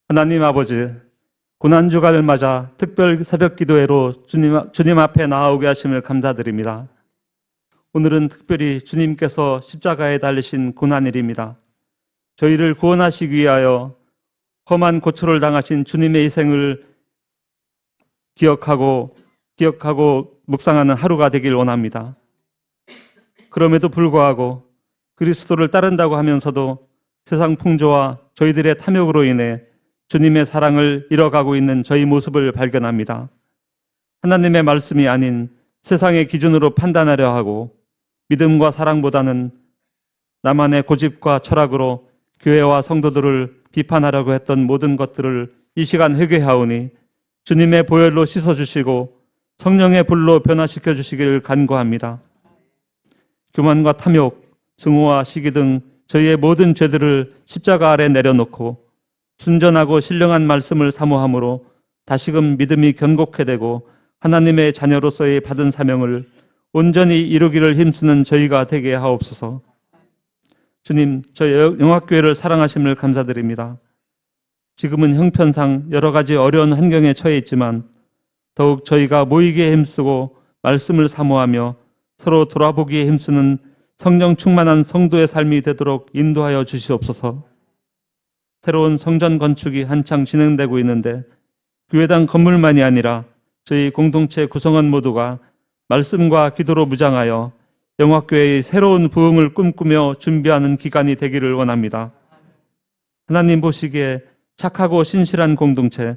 하나님 아버지, 고난주간을 맞아 특별 새벽 기도회로 주님 앞에 나아오게 하심을 감사드립니다. 오늘은 특별히 주님께서 십자가에 달리신 고난일입니다. 저희를 구원하시기 위하여 험한 고초를 당하신 주님의 희생을 기억하고 묵상하는 하루가 되길 원합니다. 그럼에도 불구하고 그리스도를 따른다고 하면서도 세상 풍조와 저희들의 탐욕으로 인해 주님의 사랑을 잃어가고 있는 저희 모습을 발견합니다. 하나님의 말씀이 아닌 세상의 기준으로 판단하려 하고 믿음과 사랑보다는 나만의 고집과 철학으로 교회와 성도들을 비판하려고 했던 모든 것들을 이 시간 회개하오니 주님의 보혈로 씻어주시고 성령의 불로 변화시켜 주시기를 간구합니다. 교만과 탐욕, 증오와 시기 등 저희의 모든 죄들을 십자가 아래 내려놓고 순전하고 신령한 말씀을 사모함으로 다시금 믿음이 견고케 되고 하나님의 자녀로서의 받은 사명을 온전히 이루기를 힘쓰는 저희가 되게 하옵소서. 주님, 저희 영화교회를 사랑하심을 감사드립니다. 지금은 형편상 여러 가지 어려운 환경에 처해 있지만 더욱 저희가 모이기에 힘쓰고 말씀을 사모하며 서로 돌아보기에 힘쓰는 성령 충만한 성도의 삶이 되도록 인도하여 주시옵소서. 새로운 성전 건축이 한창 진행되고 있는데 교회당 건물만이 아니라 저희 공동체 구성원 모두가 말씀과 기도로 무장하여 영화교회의 새로운 부흥을 꿈꾸며 준비하는 기간이 되기를 원합니다. 하나님 보시기에 착하고 신실한 공동체,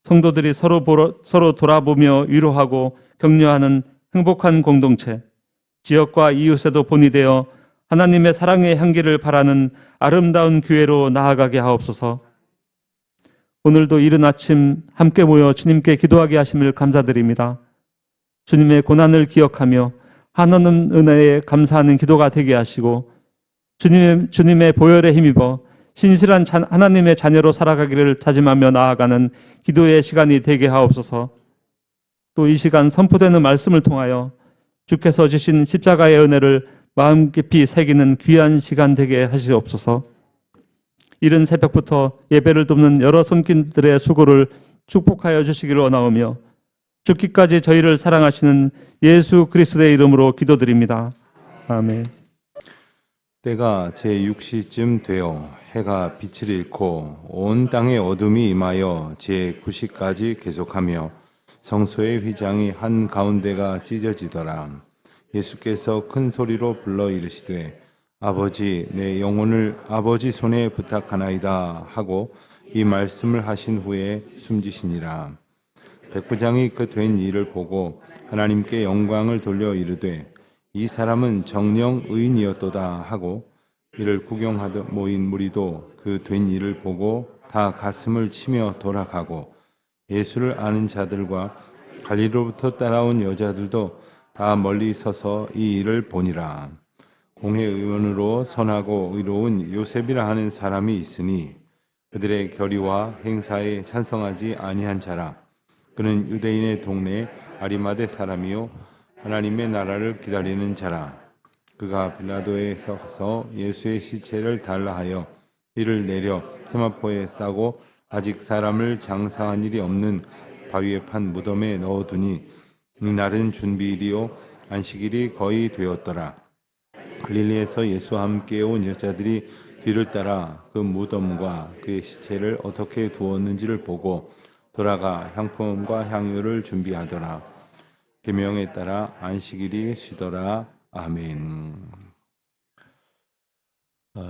성도들이 서로 돌아보며 위로하고 격려하는 행복한 공동체, 지역과 이웃에도 본이 되어 하나님의 사랑의 향기를 바라는 아름다운 교회로 나아가게 하옵소서. 오늘도 이른 아침 함께 모여 주님께 기도하게 하심을 감사드립니다. 주님의 고난을 기억하며 한없는 은혜에 감사하는 기도가 되게 하시고 주님의 보혈에 힘입어 신실한 하나님의 자녀로 살아가기를 다짐하며 나아가는 기도의 시간이 되게 하옵소서. 또 이 시간 선포되는 말씀을 통하여 주께서 주신 십자가의 은혜를 마음 깊이 새기는 귀한 시간 되게 하시옵소서. 이른 새벽부터 예배를 돕는 여러 손길들의 수고를 축복하여 주시기를 원하오며 죽기까지 저희를 사랑하시는 예수 그리스도의 이름으로 기도드립니다. 아멘. 때가 제6시쯤 되어 해가 빛을 잃고 온 땅에 어둠이 임하여 제9시까지 계속하며 성소의 휘장이 한 가운데가 찢어지더라. 예수께서 큰 소리로 불러 이르시되 아버지 내 영혼을 아버지 손에 부탁하나이다 하고 이 말씀을 하신 후에 숨지시니라. 백부장이 그 된 일을 보고 하나님께 영광을 돌려 이르되 이 사람은 정령 의인이었도다 하고 이를 구경하듯 모인 무리도 그 된 일을 보고 다 가슴을 치며 돌아가고 예수를 아는 자들과 갈리로부터 따라온 여자들도 다 멀리 서서 이 일을 보니라. 공회의원으로 선하고 의로운 요셉이라 하는 사람이 있으니 그들의 결의와 행사에 찬성하지 아니한 자라. 그는 유대인의 동네 아리마대 사람이요 하나님의 나라를 기다리는 자라. 그가 빌라도에 서서 예수의 시체를 달라 하여 이를 내려 세마포에 싸고 아직 사람을 장사한 일이 없는 바위에 판 무덤에 넣어두니 이날은 준비일이요 안식일이 거의 되었더라. 갈릴리에서 예수와 함께 온 여자들이 뒤를 따라 그 무덤과 그의 시체를 어떻게 두었는지를 보고 돌아가 향품과 향유를 준비하더라. 계명에 따라 안식일이 쉬더라. 아멘.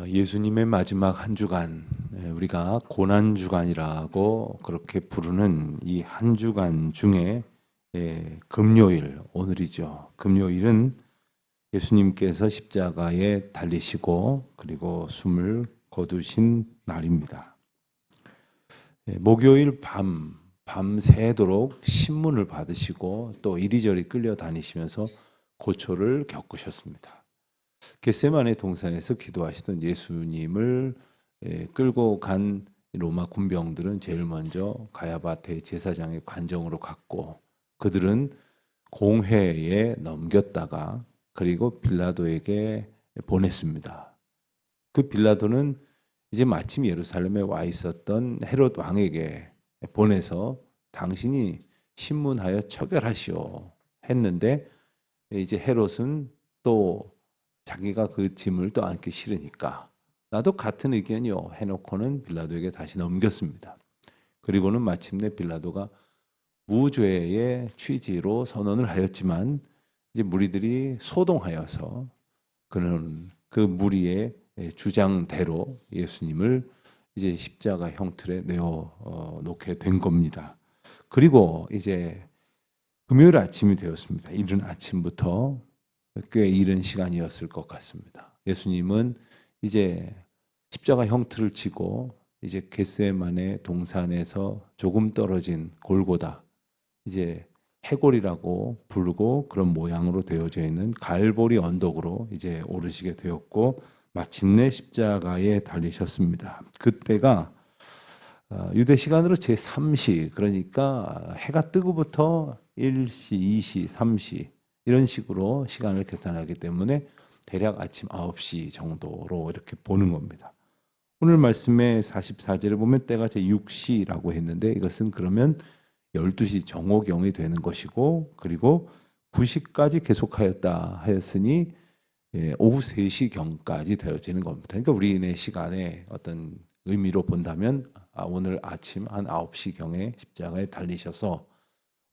예수님의 마지막 한 주간, 우리가 고난 주간이라고 그렇게 부르는 이 한 주간 중에 금요일, 오늘이죠. 금요일은 예수님께서 십자가에 달리시고 그리고 숨을 거두신 날입니다. 목요일 밤새도록 신문을 받으시고 또 이리저리 끌려다니시면서 고초를 겪으셨습니다. 겟세마네 동산에서 기도하시던 예수님을 끌고 간 로마 군병들은 제일 먼저 가야바 대제사장의 관정으로 갔고 그들은 공회에 넘겼다가 그리고 빌라도에게 보냈습니다. 그 빌라도는 이제 마침 예루살렘에 와 있었던 헤롯 왕에게 보내서 당신이 신문하여 처결하시오 했는데, 이제 헤롯은 또 자기가 그 짐을 또 안기 싫으니까 나도 같은 의견이요 해놓고는 빌라도에게 다시 넘겼습니다. 그리고는 마침내 빌라도가 무죄의 취지로 선언을 하였지만, 이제 무리들이 소동하여서 그는 그 무리의 주장대로 예수님을 이제 십자가 형틀에 내어 놓게 된 겁니다. 그리고 이제 금요일 아침이 되었습니다. 이른 아침부터 꽤 이른 시간이었을 것 같습니다. 예수님은 이제 십자가 형틀을 치고 이제 겟세마네 동산에서 조금 떨어진 골고다, 이제 해골이라고 부르고 그런 모양으로 되어져 있는 갈보리 언덕으로 이제 오르시게 되었고, 마침내 십자가에 달리셨습니다. 그때가 유대 시간으로 제3시, 그러니까 해가 뜨고부터 1시, 2시, 3시 이런 식으로 시간을 계산하기 때문에 대략 아침 9시 정도로 이렇게 보는 겁니다. 오늘 말씀의 44절을 보면 때가 제6시라고 했는데, 이것은 그러면 12시 정오경이 되는 것이고, 그리고 9시까지 계속하였다 하였으니 오후 3시경까지 되어지는 겁니다. 그러니까 우리네 시간의 어떤 의미로 본다면 오늘 아침 한 9시경에 십자가에 달리셔서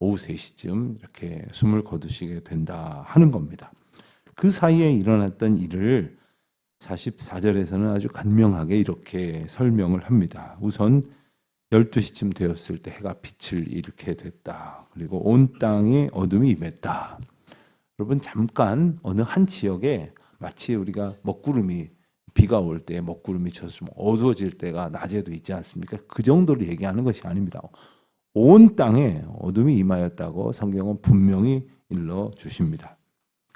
오후 3시쯤 이렇게 숨을 거두시게 된다 하는 겁니다. 그 사이에 일어났던 일을 44절에서는 아주 간명하게 이렇게 설명을 합니다. 우선 12시쯤 되었을 때 해가 빛을 잃게 됐다. 그리고 온 땅에 어둠이 임했다. 여러분, 잠깐 어느 한 지역에 마치 우리가 먹구름이, 비가 올 때 먹구름이 쳐서 좀 어두워질 때가 낮에도 있지 않습니까? 그 정도로 얘기하는 것이 아닙니다. 온 땅에 어둠이 임하였다고 성경은 분명히 일러 주십니다.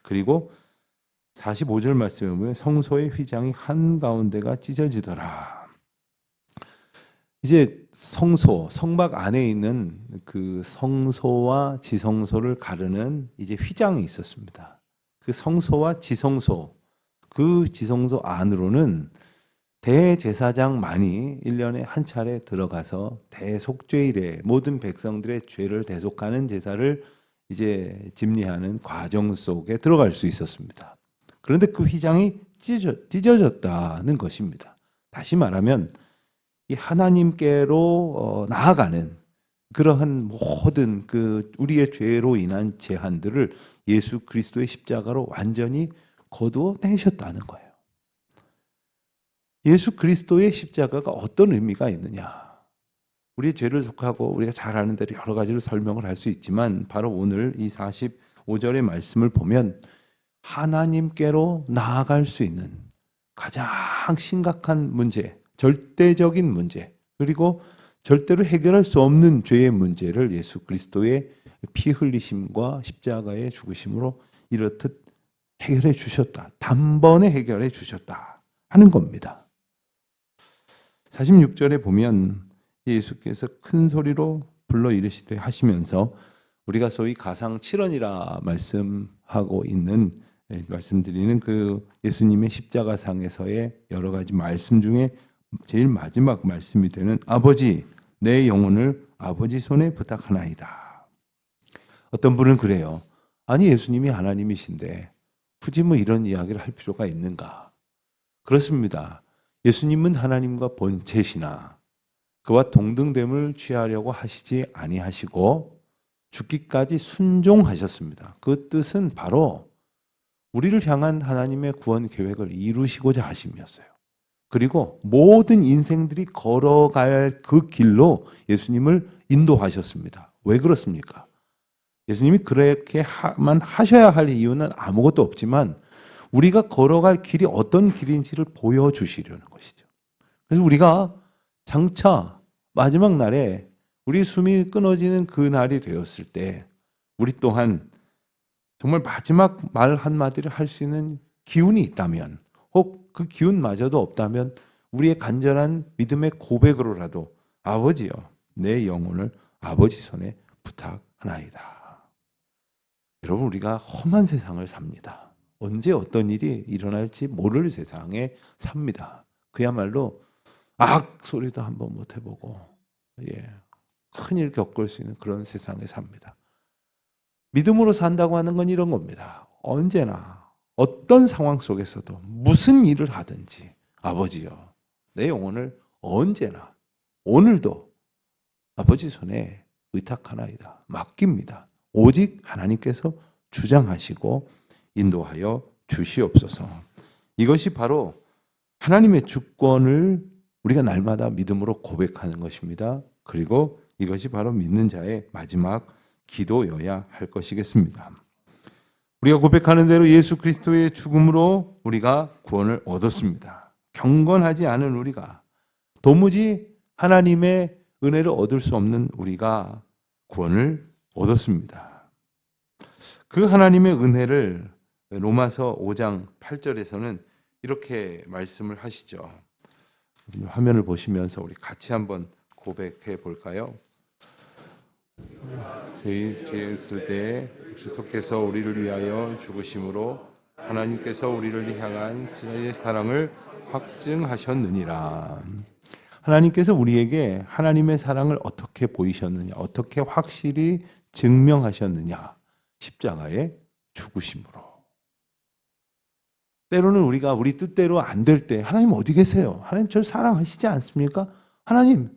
그리고 45절 말씀에 보면 성소의 휘장이 한가운데가 찢어지더라. 이제 성소, 성막 안에 있는 그 성소와 지성소를 가르는 이제 휘장이 있었습니다. 그 성소와 지성소, 그 지성소 안으로는 대제사장만이 1년에 한 차례 들어가서 대속죄일에 모든 백성들의 죄를 대속하는 제사를 이제 집리하는 과정 속에 들어갈 수 있었습니다. 그런데 그 휘장이 찢어졌다는 것입니다. 다시 말하면 이 하나님께로 나아가는 그러한 모든 그 우리의 죄로 인한 제한들을 예수 그리스도의 십자가로 완전히 거두어내셨다는 거예요. 예수 그리스도의 십자가가 어떤 의미가 있느냐? 우리의 죄를 속하고 우리가 잘 아는 대로 여러 가지로 설명을 할 수 있지만, 바로 오늘 이 45절의 말씀을 보면 하나님께로 나아갈 수 있는 가장 심각한 문제, 절대적인 문제, 그리고 절대로 해결할 수 없는 죄의 문제를 예수 그리스도의 피 흘리심과 십자가의 죽으심으로 이렇듯 해결해 주셨다. 단번에 해결해 주셨다 하는 겁니다. 46절에 보면 예수께서 큰 소리로 불러 이르시되 하시면서, 우리가 소위 가상 7원이라 말씀하고 있는, 말씀드리는 그 예수님의 십자가상에서의 여러 가지 말씀 중에 제일 마지막 말씀이 되는 아버지, 내 영혼을 아버지 손에 부탁하나이다. 어떤 분은 그래요. 아니, 예수님이 하나님이신데 굳이 뭐 이런 이야기를 할 필요가 있는가? 그렇습니다. 예수님은 하나님과 본체시나 그와 동등됨을 취하려고 하시지 아니하시고 죽기까지 순종하셨습니다. 그 뜻은 바로 우리를 향한 하나님의 구원 계획을 이루시고자 하심이었어요. 그리고 모든 인생들이 걸어갈 그 길로 예수님을 인도하셨습니다. 왜 그렇습니까? 예수님이 그렇게만 하셔야 할 이유는 아무것도 없지만 우리가 걸어갈 길이 어떤 길인지를 보여주시려는 것이죠. 그래서 우리가 장차 마지막 날에 우리 숨이 끊어지는 그 날이 되었을 때 우리 또한 정말 마지막 말 한마디를 할 수 있는 기운이 있다면, 혹 그 기운마저도 없다면 우리의 간절한 믿음의 고백으로라도 아버지여, 내 영혼을 아버지 손에 부탁하나이다. 여러분, 우리가 험한 세상을 삽니다. 언제 어떤 일이 일어날지 모를 세상에 삽니다. 그야말로 악 소리도 한번 못 해보고 큰일 겪을 수 있는 그런 세상에 삽니다. 믿음으로 산다고 하는 건 이런 겁니다. 언제나 어떤 상황 속에서도 무슨 일을 하든지 아버지여 내 영혼을 언제나 오늘도 아버지 손에 의탁하나이다. 맡깁니다. 오직 하나님께서 주장하시고 인도하여 주시옵소서. 이것이 바로 하나님의 주권을 우리가 날마다 믿음으로 고백하는 것입니다. 그리고 이것이 바로 믿는 자의 마지막 기도여야 할 것이겠습니다. 우리가 고백하는 대로 예수 그리스도의 죽음으로 우리가 구원을 얻었습니다. 경건하지 않은 우리가 도무지 하나님의 은혜를 얻을 수 없는 우리가 구원을 얻었습니다. 그 하나님의 은혜를 로마서 5장 8절에서는 이렇게 말씀을 하시죠. 화면을 보시면서 우리 같이 한번 고백해 볼까요? 죄 지었을 때 그리스도께서 우리를 위하여 죽으심으로 하나님께서 우리를 향한 자의 사랑을 확증하셨느니라. 하나님께서 우리에게 하나님의 사랑을 어떻게 보이셨느냐, 어떻게 확실히 증명하셨느냐, 십자가의 죽으심으로. 때로는 우리가 우리 뜻대로 안 될 때 하나님 어디 계세요? 하나님 저를 사랑하시지 않습니까? 하나님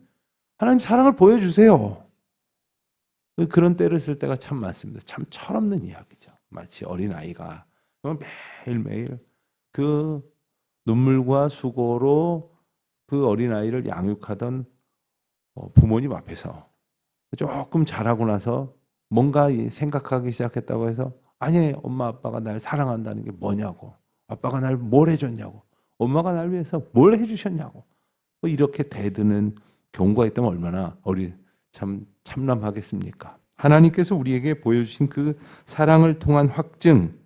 사랑을 보여주세요. 그런 때를 쓸 때가 참 많습니다. 참 철없는 이야기죠. 마치 어린아이가 매일매일 그 눈물과 수고로 그 어린아이를 양육하던 부모님 앞에서 조금 자라고 나서 뭔가 생각하기 시작했다고 해서 아니 엄마 아빠가 날 사랑한다는 게 뭐냐고, 아빠가 날 뭘 해줬냐고, 엄마가 날 위해서 뭘 해주셨냐고 이렇게 대드는 경우가 있다면 얼마나 참남하겠습니까? 하나님께서 우리에게 보여주신 그 사랑을 통한 확증,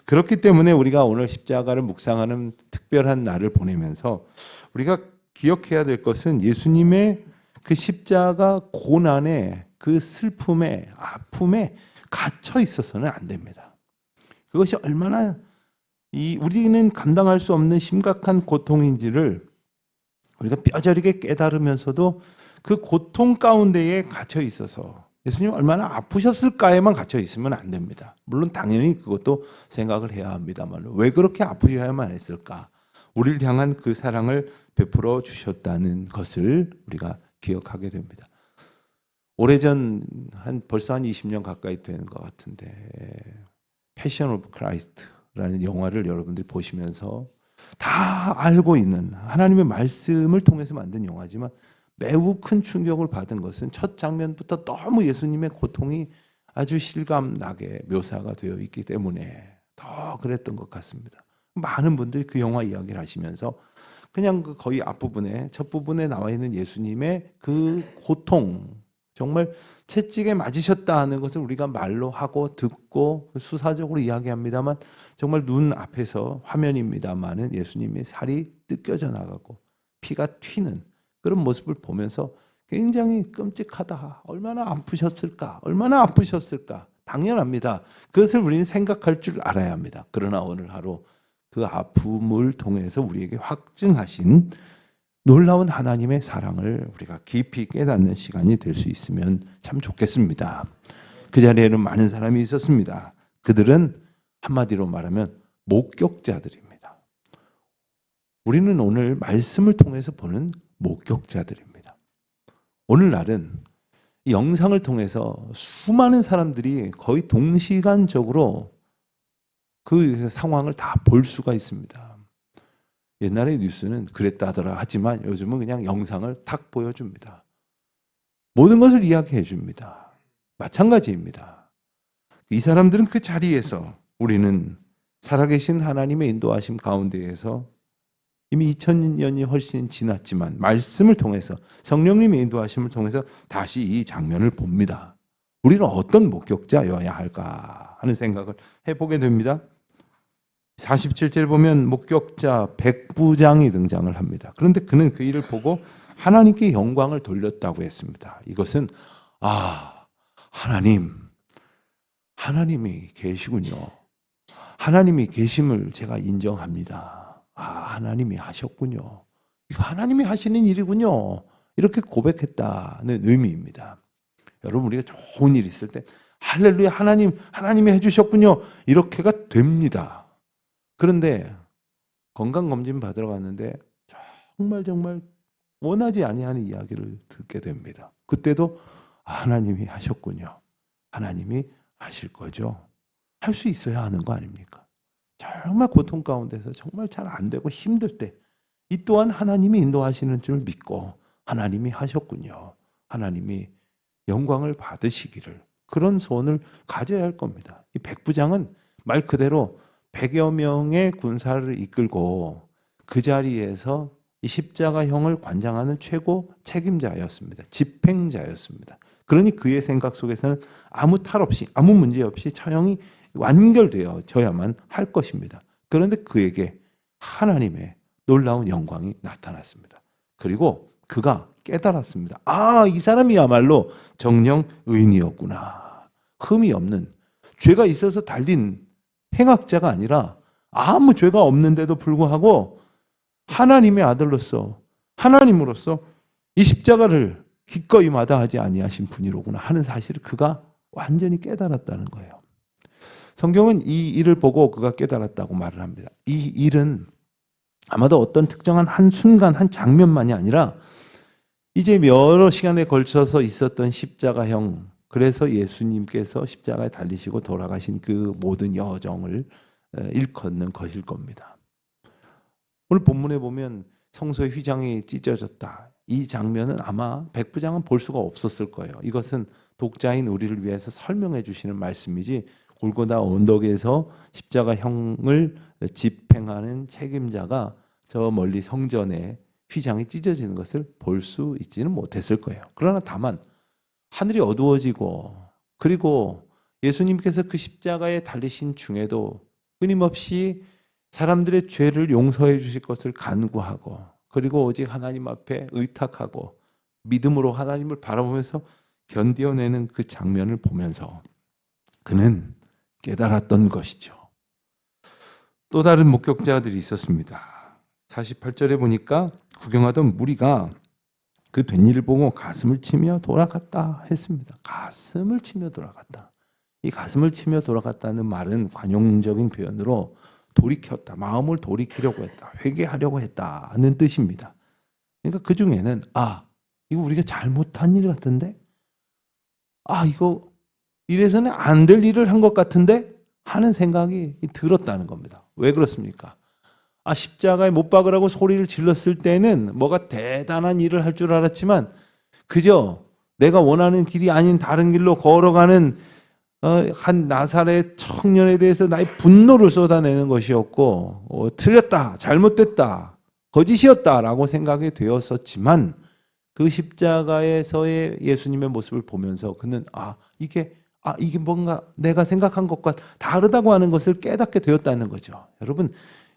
그렇기 때문에 우리가 오늘 십자가를 묵상하는 특별한 날을 보내면서 우리가 기억해야 될 것은 예수님의 그 십자가 고난에, 그 슬픔에, 아픔에 갇혀 있어서는 안 됩니다. 그것이 얼마나 우리는 감당할 수 없는 심각한 고통인지를 우리가 뼈저리게 깨달으면서도 그 고통 가운데에 갇혀 있어서 예수님 얼마나 아프셨을까에만 갇혀 있으면 안 됩니다. 물론 당연히 그것도 생각을 해야 합니다만 왜 그렇게 아프셔야만 했을까? 우리를 향한 그 사랑을 베풀어 주셨다는 것을 우리가 기억하게 됩니다. 오래전 벌써 한 20년 가까이 되는 것 같은데 패션 오브 크라이스트라는 영화를 여러분들이 보시면서 다 알고 있는 하나님의 말씀을 통해서 만든 영화지만 매우 큰 충격을 받은 것은 첫 장면부터 너무 예수님의 고통이 아주 실감나게 묘사가 되어 있기 때문에 더 그랬던 것 같습니다. 많은 분들이 그 영화 이야기를 하시면서 그냥 그 거의 앞부분에 첫 부분에 나와 있는 예수님의 그 고통, 정말 채찍에 맞으셨다 하는 것을 우리가 말로 하고 듣고 수사적으로 이야기합니다만 정말 눈 앞에서 화면입니다만은 예수님의 살이 뜯겨져 나가고 피가 튀는 그런 모습을 보면서 굉장히 끔찍하다. 얼마나 아프셨을까? 얼마나 아프셨을까? 당연합니다. 그것을 우리는 생각할 줄 알아야 합니다. 그러나 오늘 하루 그 아픔을 통해서 우리에게 확증하신 놀라운 하나님의 사랑을 우리가 깊이 깨닫는 시간이 될 수 있으면 참 좋겠습니다. 그 자리에는 많은 사람이 있었습니다. 그들은 한마디로 말하면 목격자들입니다. 우리는 오늘 말씀을 통해서 보는 목격자들입니다. 오늘날은 이 영상을 통해서 수많은 사람들이 거의 동시간적으로 그 상황을 다 볼 수가 있습니다. 옛날의 뉴스는 그랬다더라 하지만 요즘은 그냥 영상을 탁 보여줍니다. 모든 것을 이야기해 줍니다. 마찬가지입니다. 이 사람들은 그 자리에서 우리는 살아계신 하나님의 인도하심 가운데에서 이미 2000년이 훨씬 지났지만 말씀을 통해서 성령님의 인도하심을 통해서 다시 이 장면을 봅니다. 우리는 어떤 목격자여야 할까 하는 생각을 해보게 됩니다. 47절 보면 목격자 백부장이 등장을 합니다. 그런데 그는 그 일을 보고 하나님께 영광을 돌렸다고 했습니다. 이것은 하나님이 계시군요. 하나님이 계심을 제가 인정합니다. 하나님이 하셨군요. 이거 하나님이 하시는 일이군요. 이렇게 고백했다는 의미입니다. 여러분, 우리가 좋은 일 있을 때 할렐루야, 하나님이 해주셨군요. 이렇게가 됩니다. 그런데 건강검진 받으러 갔는데 정말 원하지 아니하는 이야기를 듣게 됩니다. 그때도 하나님이 하셨군요. 하나님이 하실 거죠. 할 수 있어야 하는 거 아닙니까? 정말 고통 가운데서 정말 잘 안 되고 힘들 때 이 또한 하나님이 인도하시는 줄 믿고 하나님이 하셨군요. 하나님이 영광을 받으시기를, 그런 소원을 가져야 할 겁니다. 이 백부장은 말 그대로 100여 명의 군사를 이끌고 그 자리에서 이 십자가형을 관장하는 최고 책임자였습니다. 집행자였습니다. 그러니 그의 생각 속에서는 아무 탈 없이, 아무 문제 없이 처형이 완결되어져야만 할 것입니다. 그런데 그에게 하나님의 놀라운 영광이 나타났습니다. 그리고 그가 깨달았습니다. 아, 이 사람이야말로 정령 의인이었구나. 흠이 없는, 죄가 있어서 달린 행악자가 아니라 아무 죄가 없는데도 불구하고 하나님의 아들로서, 하나님으로서 이 십자가를 기꺼이 마다하지 아니하신 분이로구나 하는 사실을 그가 완전히 깨달았다는 거예요. 성경은 이 일을 보고 그가 깨달았다고 말을 합니다. 이 일은 아마도 어떤 특정한 한 순간, 한 장면만이 아니라 이제 여러 시간에 걸쳐서 있었던 십자가형, 그래서 예수님께서 십자가에 달리시고 돌아가신 그 모든 여정을 일컫는 것일 겁니다. 오늘 본문에 보면 성소의 휘장이 찢어졌다. 이 장면은 아마 백부장은 볼 수가 없었을 거예요. 이것은 독자인 우리를 위해서 설명해 주시는 말씀이지, 골고다 언덕에서 십자가형을 집행하는 책임자가 저 멀리 성전에 휘장이 찢어지는 것을 볼 수 있지는 못했을 거예요. 그러나 다만 하늘이 어두워지고, 그리고 예수님께서 그 십자가에 달리신 중에도 끊임없이 사람들의 죄를 용서해 주실 것을 간구하고, 그리고 오직 하나님 앞에 의탁하고 믿음으로 하나님을 바라보면서 견뎌내는 그 장면을 보면서 그는 깨달았던 것이죠. 또 다른 목격자들이 있었습니다. 48절에 보니까 구경하던 무리가 그 된 일을 보고 가슴을 치며 돌아갔다 했습니다. 가슴을 치며 돌아갔다. 이 가슴을 치며 돌아갔다는 말은 관용적인 표현으로 돌이켰다, 마음을 돌이키려고 했다, 회개하려고 했다는 뜻입니다. 그러니까 그 중에는 이거 우리가 잘못한 일 같은데, 이거 이래서는 안 될 일을 한 것 같은데 하는 생각이 들었다는 겁니다. 왜 그렇습니까? 십자가에 못 박으라고 소리를 질렀을 때는 뭐가 대단한 일을 할 줄 알았지만 그저 내가 원하는 길이 아닌 다른 길로 걸어가는 한 나사렛 청년에 대해서 나의 분노를 쏟아내는 것이었고, 틀렸다, 잘못됐다, 거짓이었다라고 생각이 되었었지만 그 십자가에서의 예수님의 모습을 보면서 그는 이게 뭔가 내가 생각한 것과 다르다고 하는 것을 깨닫게 되었다는 거죠. 여러분,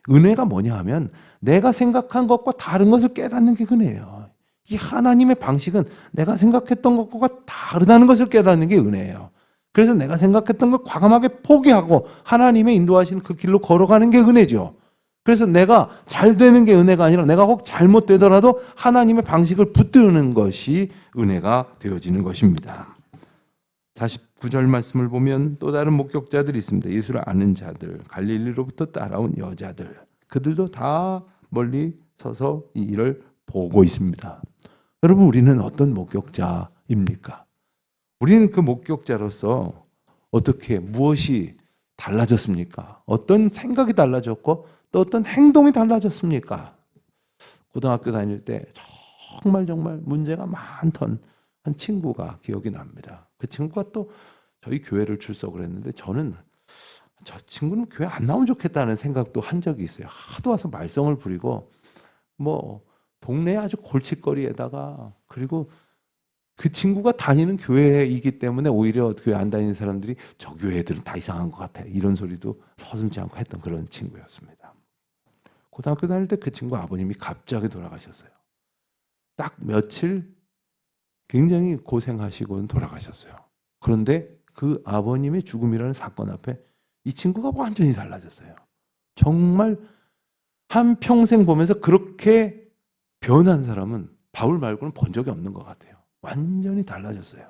은혜가 뭐냐 하면 내가 생각한 것과 다른 것을 깨닫는 게 은혜예요. 이 하나님의 방식은 내가 생각했던 것과 다르다는 것을 깨닫는 게 은혜예요. 그래서 내가 생각했던 걸 과감하게 포기하고 하나님의 인도하시는 그 길로 걸어가는 게 은혜죠. 그래서 내가 잘 되는 게 은혜가 아니라 내가 혹 잘못되더라도 하나님의 방식을 붙드는 것이 은혜가 되어지는 것입니다. 49절 말씀을 보면 또 다른 목격자들이 있습니다. 예수를 아는 자들, 갈릴리로부터 따라온 여자들, 그들도 다 멀리 서서 이 일을 보고 있습니다. 여러분, 우리는 어떤 목격자입니까? 우리는 그 목격자로서 어떻게, 무엇이 달라졌습니까? 어떤 생각이 달라졌고 또 어떤 행동이 달라졌습니까? 고등학교 다닐 때 정말 문제가 많던 한 친구가 기억이 납니다. 그 친구가 또 저희 교회를 출석을 했는데 저는 저 친구는 교회 안 나오면 좋겠다는 생각도 한 적이 있어요. 하도 와서 말썽을 부리고 동네 아주 골칫거리에다가, 그리고 그 친구가 다니는 교회이기 때문에 오히려 교회 안 다니는 사람들이 저 교회 애들은 다 이상한 것 같아, 이런 소리도 서슴지 않고 했던 그런 친구였습니다. 고등학교 다닐 때 그 친구 아버님이 갑자기 돌아가셨어요. 딱 며칠 굉장히 고생하시고 돌아가셨어요. 그런데 그 아버님의 죽음이라는 사건 앞에 이 친구가 완전히 달라졌어요. 정말 한평생 보면서 그렇게 변한 사람은 바울 말고는 본 적이 없는 것 같아요. 완전히 달라졌어요.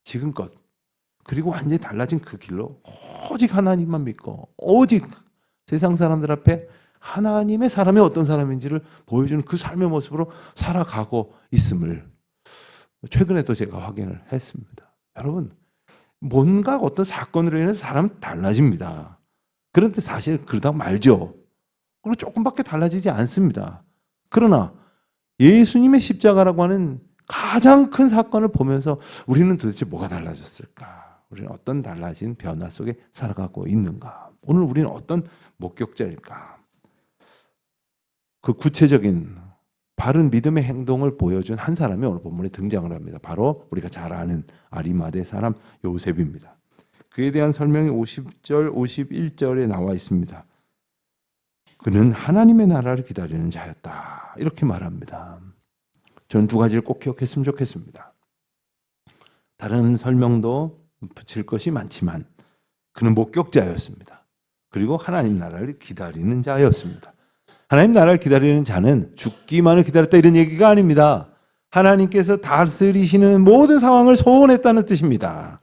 지금껏. 그리고 완전히 달라진 그 길로 오직 하나님만 믿고 오직 세상 사람들 앞에 하나님의 사람이 어떤 사람인지를 보여주는 그 삶의 모습으로 살아가고 있음을 최근에도 제가 확인을 했습니다. 여러분, 뭔가 어떤 사건으로 인해서 사람은 달라집니다. 그런데 사실 그러다 말죠. 그리고 조금밖에 달라지지 않습니다. 그러나 예수님의 십자가라고 하는 가장 큰 사건을 보면서 우리는 도대체 뭐가 달라졌을까? 우리는 어떤 달라진 변화 속에 살아가고 있는가? 오늘 우리는 어떤 목격자일까? 그 구체적인 바른 믿음의 행동을 보여준 한 사람이 오늘 본문에 등장을 합니다. 바로 우리가 잘 아는 아리마대 사람 요셉입니다. 그에 대한 설명이 50절, 51절에 나와 있습니다. 그는 하나님의 나라를 기다리는 자였다. 이렇게 말합니다. 저는 두 가지를 꼭 기억했으면 좋겠습니다. 다른 설명도 붙일 것이 많지만 그는 목격자였습니다. 그리고 하나님 나라를 기다리는 자였습니다. 하나님 나라를 기다리는 자는 죽기만을 기다렸다 이런 얘기가 아닙니다. 하나님께서 다스리시는 모든 상황을 소원했다는 뜻입니다.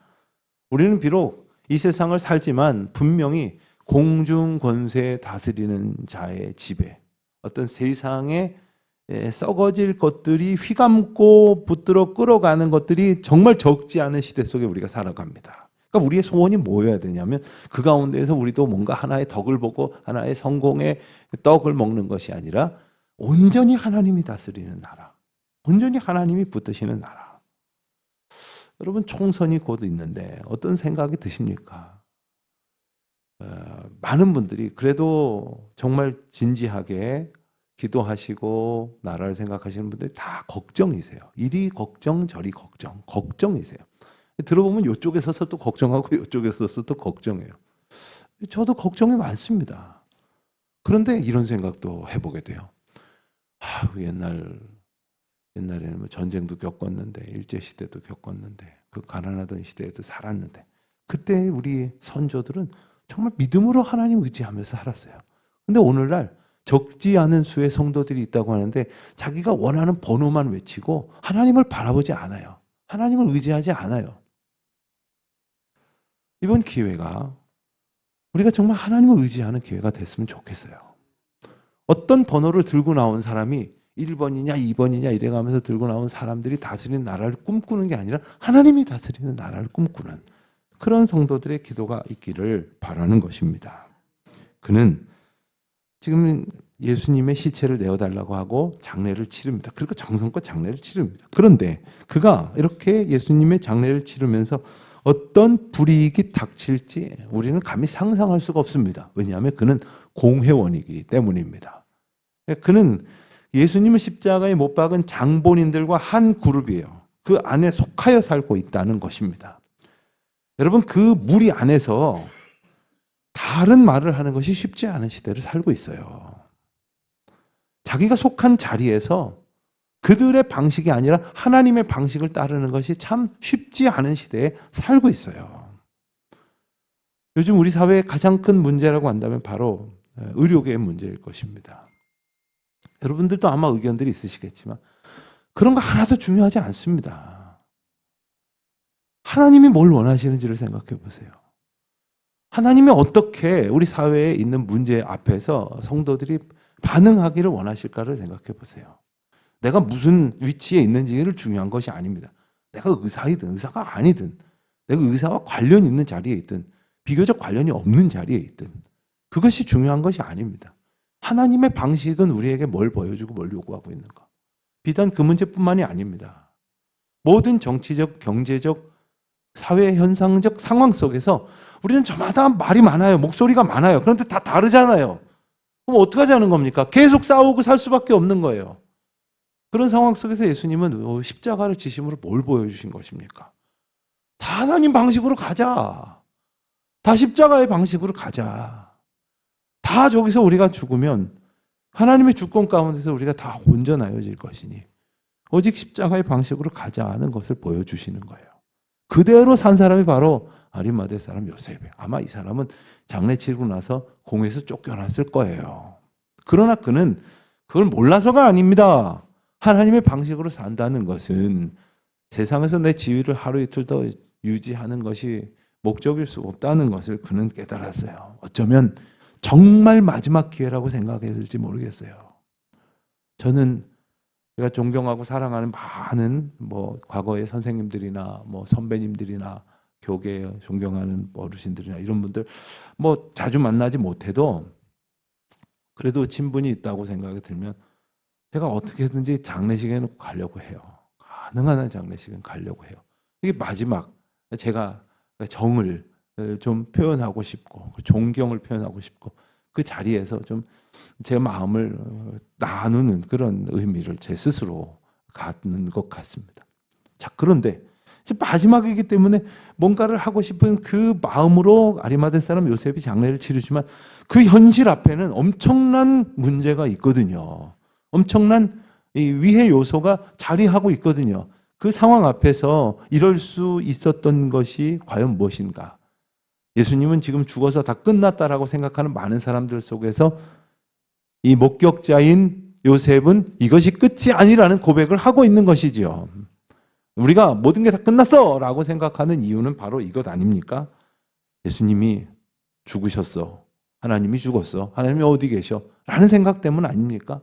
우리는 비록 이 세상을 살지만 분명히 공중 권세 다스리는 자의 지배, 어떤 세상에 썩어질 것들이 휘감고 붙들어 끌어가는 것들이 정말 적지 않은 시대 속에 우리가 살아갑니다. 그러니까 우리의 소원이 뭐여야 되냐면 그 가운데에서 우리도 뭔가 하나의 덕을 보고 하나의 성공의 떡을 먹는 것이 아니라 온전히 하나님이 다스리는 나라, 온전히 하나님이 붙드시는 나라. 여러분, 총선이 곧 있는데 어떤 생각이 드십니까? 많은 분들이 그래도 정말 진지하게 기도하시고 나라를 생각하시는 분들이 다 걱정이세요. 이리 걱정 저리 걱정이세요. 들어보면 이쪽에 서서 또 걱정하고 이쪽에 서서 또 걱정해요. 저도 걱정이 많습니다. 그런데 이런 생각도 해보게 돼요. 옛날에는 뭐 전쟁도 겪었는데 일제시대도 겪었는데 그 가난하던 시대에도 살았는데 그때 우리 선조들은 정말 믿음으로 하나님 의지하면서 살았어요. 근데 오늘날 적지 않은 수의 성도들이 있다고 하는데 자기가 원하는 번호만 외치고 하나님을 바라보지 않아요. 하나님을 의지하지 않아요. 이번 기회가 우리가 정말 하나님을 의지하는 기회가 됐으면 좋겠어요. 어떤 번호를 들고 나온 사람이 1번이냐 2번이냐 이래가면서 들고 나온 사람들이 다스리는 나라를 꿈꾸는 게 아니라 하나님이 다스리는 나라를 꿈꾸는 그런 성도들의 기도가 있기를 바라는 것입니다. 그는 지금 예수님의 시체를 내어달라고 하고 장례를 치릅니다. 그리고 정성껏 장례를 치릅니다. 그런데 그가 이렇게 예수님의 장례를 치르면서 어떤 불이익이 닥칠지 우리는 감히 상상할 수가 없습니다. 왜냐하면 그는 공회원이기 때문입니다. 그는 예수님을 십자가에 못 박은 장본인들과 한 그룹이에요. 그 안에 속하여 살고 있다는 것입니다. 여러분, 그 무리 안에서 다른 말을 하는 것이 쉽지 않은 시대를 살고 있어요. 자기가 속한 자리에서 그들의 방식이 아니라 하나님의 방식을 따르는 것이 참 쉽지 않은 시대에 살고 있어요. 요즘 우리 사회의 가장 큰 문제라고 한다면 바로 의료계의 문제일 것입니다. 여러분들도 아마 의견들이 있으시겠지만 그런 거 하나도 중요하지 않습니다. 하나님이 뭘 원하시는지를 생각해 보세요. 하나님이 어떻게 우리 사회에 있는 문제 앞에서 성도들이 반응하기를 원하실까를 생각해 보세요. 내가 무슨 위치에 있는지를 중요한 것이 아닙니다. 내가 의사이든 의사가 아니든 내가 의사와 관련 있는 자리에 있든 비교적 관련이 없는 자리에 있든 그것이 중요한 것이 아닙니다. 하나님의 방식은 우리에게 뭘 보여주고 뭘 요구하고 있는가. 비단 그 문제뿐만이 아닙니다. 모든 정치적, 경제적, 사회 현상적 상황 속에서 우리는 저마다 말이 많아요. 목소리가 많아요. 그런데 다 다르잖아요. 그럼 어떻게 하자는 겁니까? 계속 싸우고 살 수밖에 없는 거예요. 그런 상황 속에서 예수님은 십자가를 지심으로 뭘 보여주신 것입니까? 다 하나님 방식으로 가자. 다 십자가의 방식으로 가자. 다 저기서 우리가 죽으면 하나님의 주권 가운데서 우리가 다 온전하여질 것이니 오직 십자가의 방식으로 가자는 것을 보여주시는 거예요. 그대로 산 사람이 바로 아리마대 사람 요셉이에요. 아마 이 사람은 장례 치르고 나서 공에서 쫓겨났을 거예요. 그러나 그는 그걸 몰라서가 아닙니다. 하나님의 방식으로 산다는 것은 세상에서 내 지위를 하루 이틀 더 유지하는 것이 목적일 수 없다는 것을 그는 깨달았어요. 어쩌면 정말 마지막 기회라고 생각했을지 모르겠어요. 저는 제가 존경하고 사랑하는 많은 과거의 선생님들이나 선배님들이나 교계에 존경하는 어르신들이나 이런 분들 자주 만나지 못해도 그래도 친분이 있다고 생각이 들면 제가 어떻게든지 장례식에는 가려고 해요. 가능한 한 장례식은 가려고 해요. 이게 마지막 제가 정을 좀 표현하고 싶고 존경을 표현하고 싶고 그 자리에서 좀 제 마음을 나누는 그런 의미를 제 스스로 갖는 것 같습니다. 자, 그런데 이제 마지막이기 때문에 뭔가를 하고 싶은 그 마음으로 아리마대 사람 요셉이 장례를 치르지만 그 현실 앞에는 엄청난 문제가 있거든요. 엄청난 이 위해 요소가 자리하고 있거든요. 그 상황 앞에서 이럴 수 있었던 것이 과연 무엇인가? 예수님은 지금 죽어서 다 끝났다라고 생각하는 많은 사람들 속에서 이 목격자인 요셉은 이것이 끝이 아니라는 고백을 하고 있는 것이지요. 우리가 모든 게 다 끝났어 라고 생각하는 이유는 바로 이것 아닙니까? 예수님이 죽으셨어. 하나님이 죽었어. 하나님이 어디 계셔? 라는 생각 때문 아닙니까?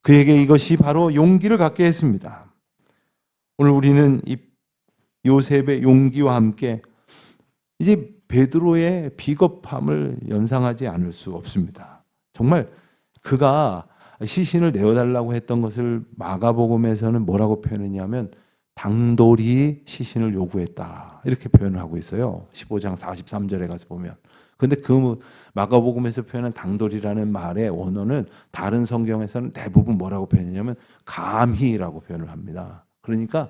그에게 이것이 바로 용기를 갖게 했습니다. 오늘 우리는 이 요셉의 용기와 함께 이제 베드로의 비겁함을 연상하지 않을 수 없습니다. 정말 그가 시신을 내어달라고 했던 것을 마가복음에서는 뭐라고 표현했냐면 당돌이 시신을 요구했다 이렇게 표현을 하고 있어요. 15장 43절에 가서 보면. 그런데 그 마가복음에서 표현한 당돌이라는 말의 원어는 다른 성경에서는 대부분 뭐라고 표현했냐면 감히라고 표현을 합니다. 그러니까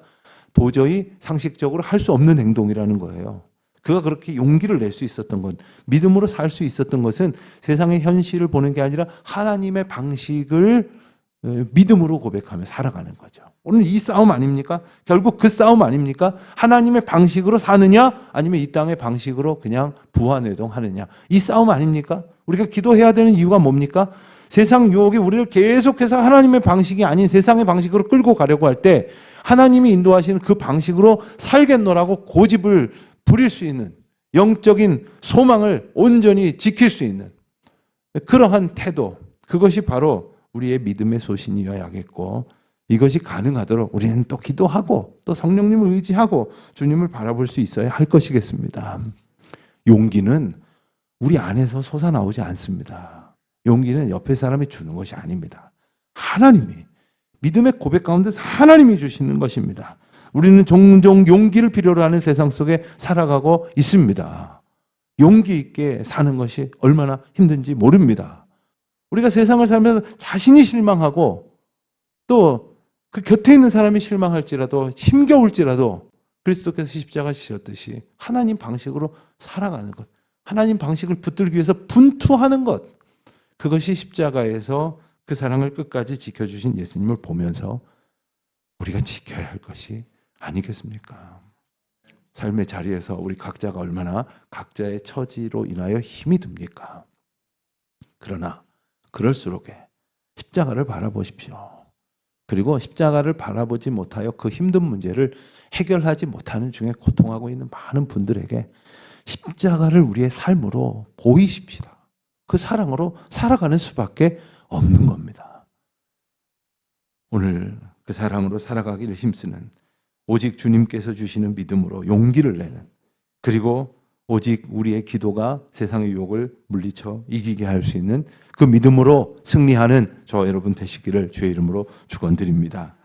도저히 상식적으로 할 수 없는 행동이라는 거예요. 그가 그렇게 용기를 낼 수 있었던 것, 믿음으로 살 수 있었던 것은 세상의 현실을 보는 게 아니라 하나님의 방식을 믿음으로 고백하며 살아가는 거죠. 오늘 이 싸움 아닙니까? 결국 그 싸움 아닙니까? 하나님의 방식으로 사느냐 아니면 이 땅의 방식으로 그냥 부화뇌동하느냐 이 싸움 아닙니까? 우리가 기도해야 되는 이유가 뭡니까? 세상 유혹이 우리를 계속해서 하나님의 방식이 아닌 세상의 방식으로 끌고 가려고 할 때 하나님이 인도하시는 그 방식으로 살겠노라고 고집을 부릴 수 있는 영적인 소망을 온전히 지킬 수 있는 그러한 태도, 그것이 바로 우리의 믿음의 소신이어야겠고 이것이 가능하도록 우리는 또 기도하고 또 성령님을 의지하고 주님을 바라볼 수 있어야 할 것이겠습니다. 용기는 우리 안에서 솟아나오지 않습니다. 용기는 옆에 사람이 주는 것이 아닙니다. 하나님이 믿음의 고백 가운데서 하나님이 주시는 것입니다. 우리는 종종 용기를 필요로 하는 세상 속에 살아가고 있습니다. 용기 있게 사는 것이 얼마나 힘든지 모릅니다. 우리가 세상을 살면서 자신이 실망하고 또 그 곁에 있는 사람이 실망할지라도 힘겨울지라도 그리스도께서 십자가 지셨듯이 하나님 방식으로 살아가는 것, 하나님 방식을 붙들기 위해서 분투하는 것, 그것이 십자가에서 그 사랑을 끝까지 지켜주신 예수님을 보면서 우리가 지켜야 할 것이 아니겠습니까? 삶의 자리에서 우리 각자가 얼마나 각자의 처지로 인하여 힘이 듭니까? 그러나 그럴수록 십자가를 바라보십시오. 그리고 십자가를 바라보지 못하여 그 힘든 문제를 해결하지 못하는 중에 고통하고 있는 많은 분들에게 십자가를 우리의 삶으로 보이십시다. 그 사랑으로 살아가는 수밖에 없는 겁니다. 오늘 그 사랑으로 살아가기를 힘쓰는 오직 주님께서 주시는 믿음으로 용기를 내는 그리고 오직 우리의 기도가 세상의 유혹을 물리쳐 이기게 할 수 있는 그 믿음으로 승리하는 저와 여러분 되시기를 주의 이름으로 축원드립니다.